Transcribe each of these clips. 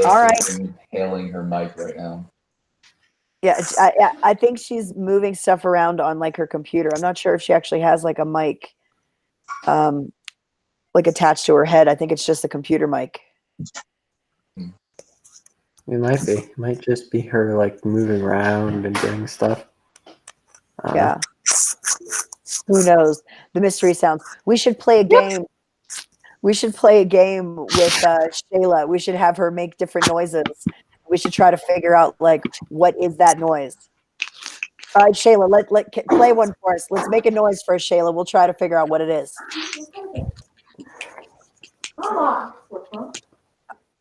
All right. Inhaling her mic right now. Yeah, I think she's moving stuff around on like her computer. I'm not sure if she actually has like a mic, like attached to her head. I think it's just a computer mic. It might be. It might just be her like moving around and doing stuff. Yeah. Who knows? The mystery sounds. We should play a game. We should play a game with Shayla. We should have her make different noises. We should try to figure out like what is that noise. All right, Shayla, let play one for us. Let's make a noise first, Shayla. We'll try to figure out what it is.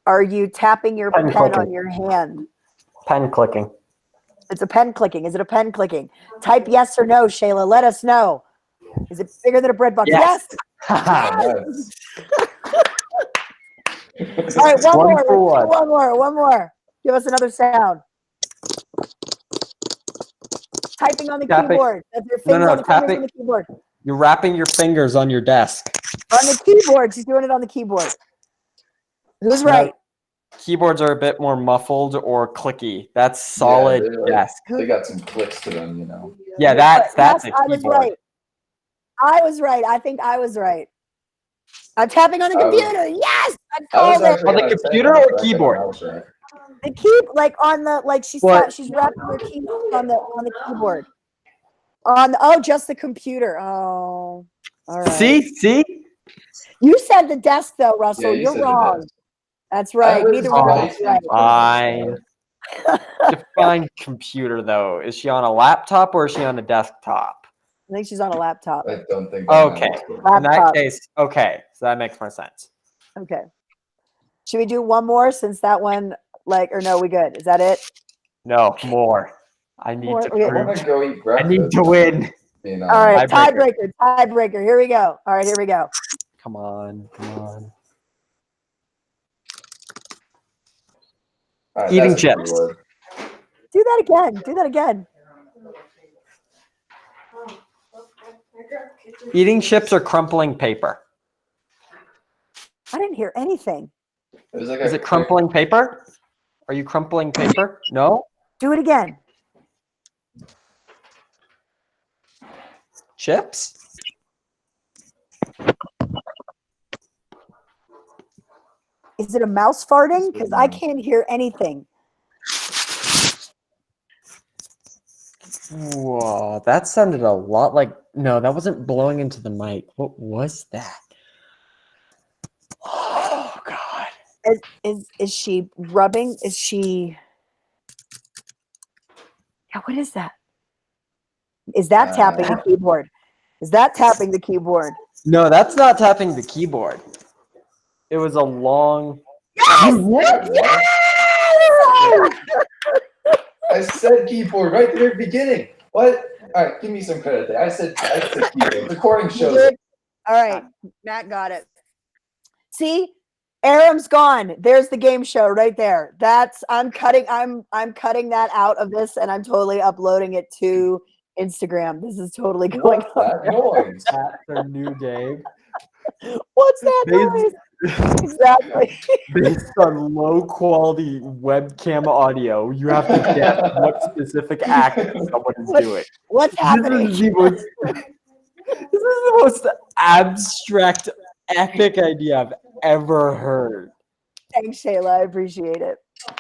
Are you tapping your pen on your hand? Pen clicking. It's a pen clicking. Is it a pen clicking? Type yes or no, Shayla. Let us know. Is it bigger than a bread box? Yes. Yes. All right, one more. Give us another sound. Typing on the keyboard. That's your fingers on the keyboard. You're wrapping your fingers on your desk. On the keyboard. She's doing it on the keyboard. Who's right? Keyboards are a bit more muffled or clicky. That's solid desk. They got some clicks to them, you know. Yeah, that's a keyboard. I was right. I was right. I think I was right. I'm tapping on the computer. Yes, I called it. On the computer or keyboard? The key, like on the, like she's wrapping her key on the keyboard. Just the computer. Oh, all right. See. You said the desk though, Russell. Yeah, You're wrong. That's right. Neither one of us right. Fine. Define computer though. Is she on a laptop or is she on a desktop? I think she's on a laptop. I don't think. Okay. In that case, okay. So that makes more sense. Okay. Should we do one more since that one, or no, we good? Is that it? No, more. I need to go eat breakfast. I need to win. You know, all right, tiebreaker. Here we go. All right, here we go. Come on. Right, eating chips. Do that again. Eating chips or crumpling paper? I didn't hear anything. Is it crumpling paper? Are you crumpling paper? No? Do it again. Chips? Is it a mouse farting? Because I can't hear anything. Whoa, that sounded a lot like... No, that wasn't blowing into the mic. What was that? Oh, God. Is she rubbing? Is she... Yeah, what is that? Is that tapping the keyboard? Is that tapping the keyboard? No, that's not tapping the keyboard. It was a long... Yes! Yes! I said keyboard right at the very beginning. What? All right, give me some credit there. I said keyboard. The recording shows it. All right, Matt got it. See, Aram's gone. There's the game show right there. I'm cutting that out of this, and I'm totally uploading it to Instagram. This is totally going on. That noise. That's their new game. What's that noise? Exactly. Based on low quality webcam audio, you have to guess what specific action someone is doing. What's happening? This is the most abstract, epic idea I've ever heard. Thanks, Shayla. I appreciate it.